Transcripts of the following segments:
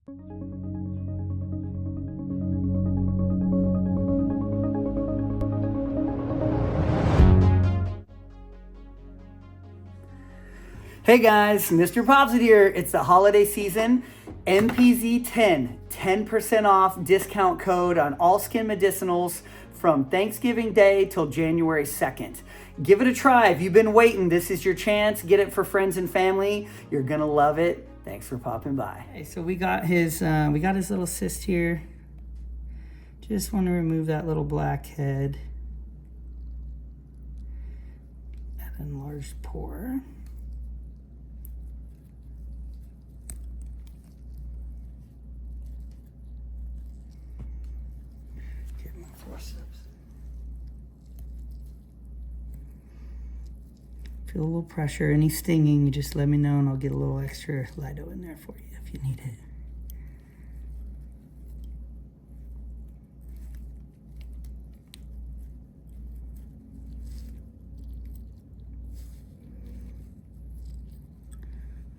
Hey guys, MrPopZit here. It's the holiday season. MPZ10, 10% off discount code on all skin medicinals from Thanksgiving Day till January 2nd. Give it a try. If you've been waiting, this is your chance. Get it for friends and family. You're gonna love it. Thanks for popping by. Okay, so we got his little cyst here. Just want to remove that little blackhead. An enlarged pore. Forceps. Feel a little pressure, any stinging, you just let me know and I'll get a little extra Lido in there for you if you need it.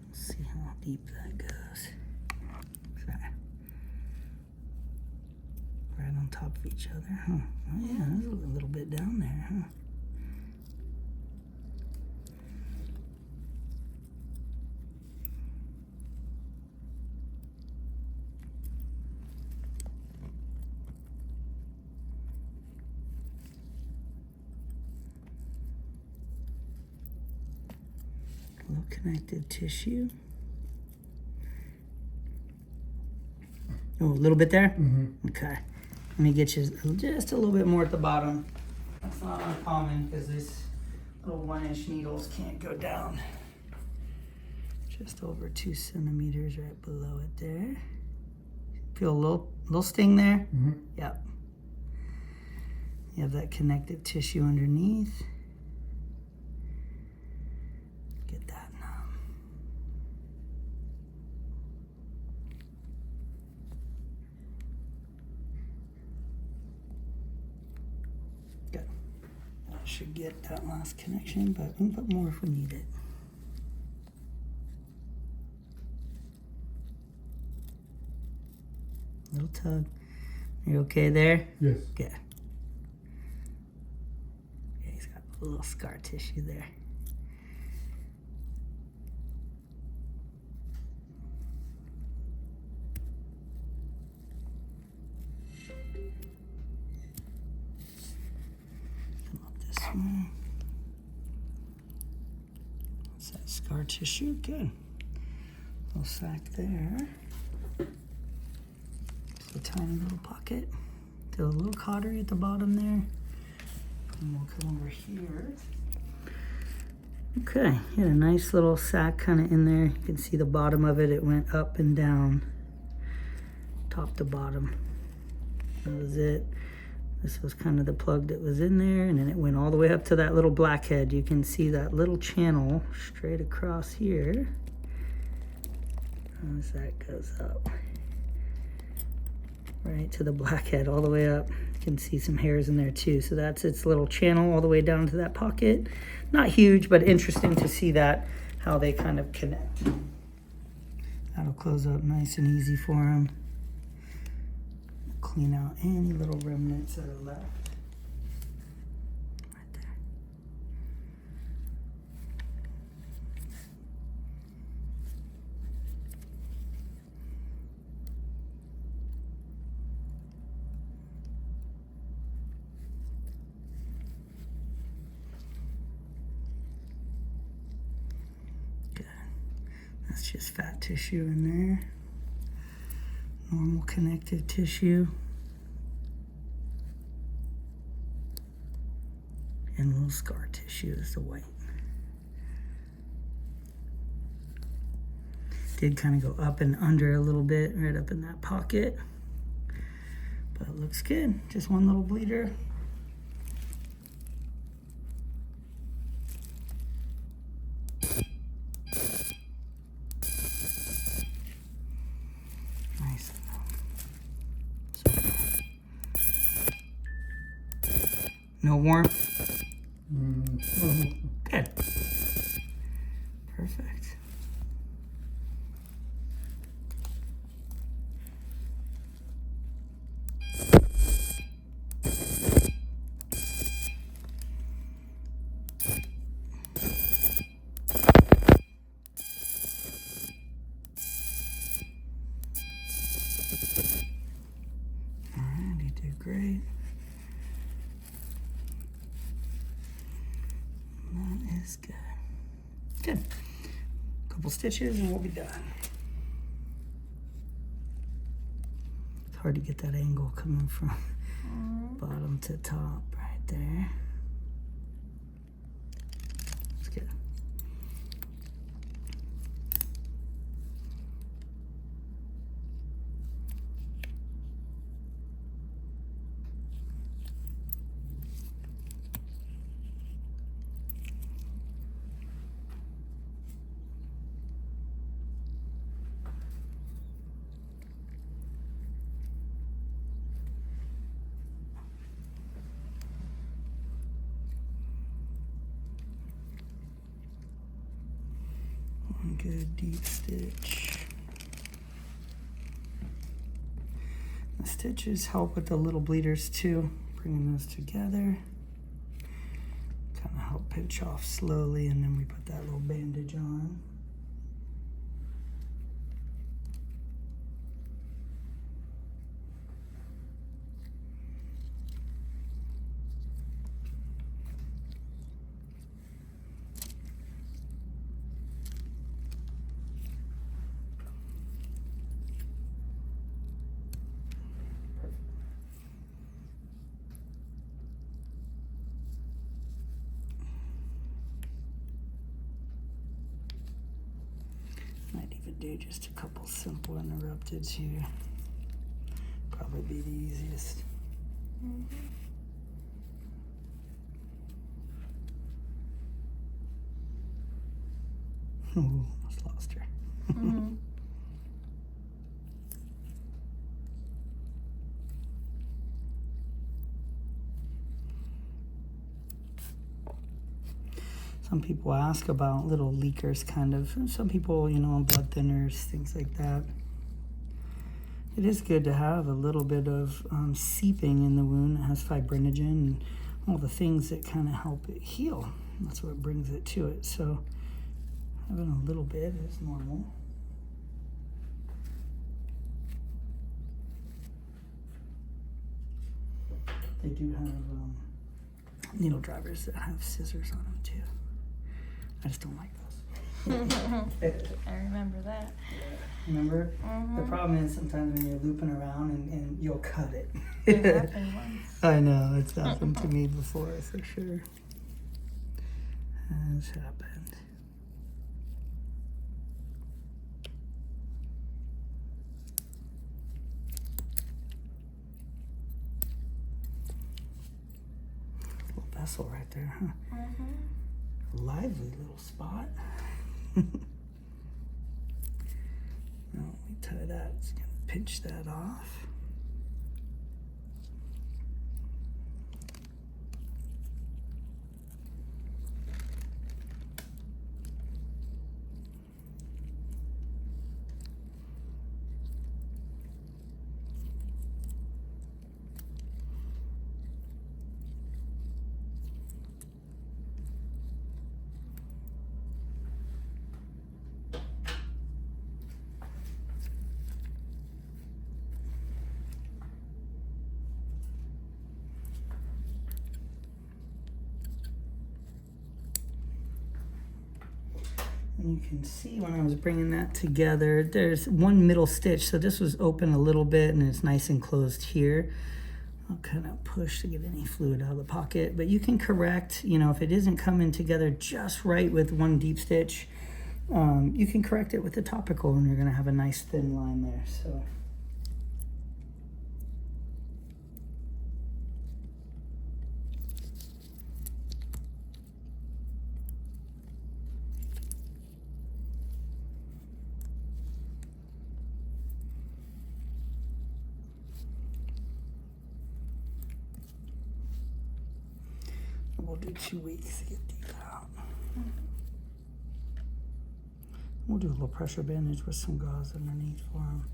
Let's see how deep that goes. Right on top of each other, huh? Oh yeah, there's a little bit down there, huh? A little connective tissue. Oh, a little bit there? Mm-hmm. Okay. Let me get you just a little bit more at the bottom. That's not uncommon because these little 1-inch needles can't go down. Just over 2 centimeters right below it there. Feel a little sting there? Mm-hmm. Yep. You have that connective tissue underneath. Get that numb. Good. That should get that last connection, but we can put more if we need it. Little tug. You okay there? Yes. Good. Yeah, he's got a little scar tissue there. Come up this way. That's that scar tissue. Good. Little sac there. A tiny little pocket. Feel a little cautery at the bottom there. And we'll come over here. Okay, had a nice little sac kind of in there. You can see the bottom of it. It went up and down, top to bottom. That was it. This was kind of the plug that was in there, and then it went all the way up to that little blackhead. You can see that little channel straight across here as that goes up. Right to the blackhead all the way up. You can see some hairs in there too. So that's its little channel all the way down to that pocket. Not huge, but interesting to see that, how they kind of connect. That'll close up nice and easy for them. Clean out any little remnants that are left. Right there. That's just fat tissue in there. Normal connective tissue. And a little scar tissue is the white. Did kind of go up and under a little bit, right up in that pocket. But it looks good. Just one little bleeder. Nice. No warmth? Good. Perfect. is good. Good. Couple stitches and we'll be done. It's hard to get that angle coming from bottom to top right there. That's good. One good deep stitch. The stitches help with the little bleeders too, bringing those together. Kind of help pinch off slowly, and then we put that little bandage on. Might even do just a couple simple interrupteds here. Probably be the easiest. Ooh, almost lost her. Some people ask about little leakers, kind of. Some people, you know, on blood thinners, things like that. It is good to have a little bit of seeping in the wound. It has fibrinogen and all the things that kind of help it heal. That's what brings it to it. So having a little bit is normal. They do have needle drivers that have scissors on them too. I just don't like those. I remember that. Remember? The problem is sometimes when you're looping around and you'll cut it. It happened once. I know, it's happened to me before for sure. Has happened. Little vessel right there, huh? Lively little spot. Now we tie that, it's gonna pinch that off. And you can see when I was bringing that together, there's one middle stitch. So this was open a little bit and it's nice and closed here. I'll kind of push to get any fluid out of the pocket, but you can correct, you know, if it isn't coming together just right with one deep stitch, you can correct it with the topical and you're gonna have a nice thin line there, so. We'll do 2 weeks to get these out. We'll do a little pressure bandage with some gauze underneath for them.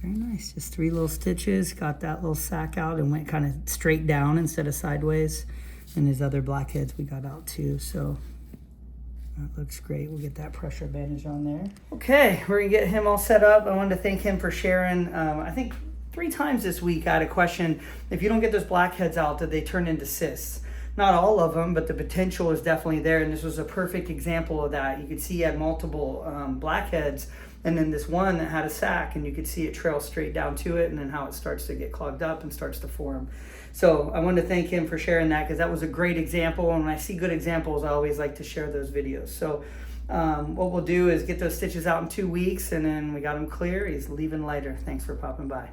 Very nice. Just 3 little stitches. Got that little sac out and went kind of straight down instead of sideways. And his other blackheads we got out too. So that looks great. We'll get that pressure bandage on there. Okay, we're gonna get him all set up. I wanted to thank him for sharing. I think 3 times this week I had a question. If you don't get those blackheads out, do they turn into cysts? Not all of them, but the potential is definitely there. And this was a perfect example of that. You could see he had multiple blackheads, and then this one that had a sac, and you could see it trail straight down to it, and then how it starts to get clogged up and starts to form. So I wanted to thank him for sharing that, because that was a great example. And when I see good examples, I always like to share those videos. So what we'll do is get those stitches out in 2 weeks, and then we got him clear. He's leaving lighter. Thanks for popping by.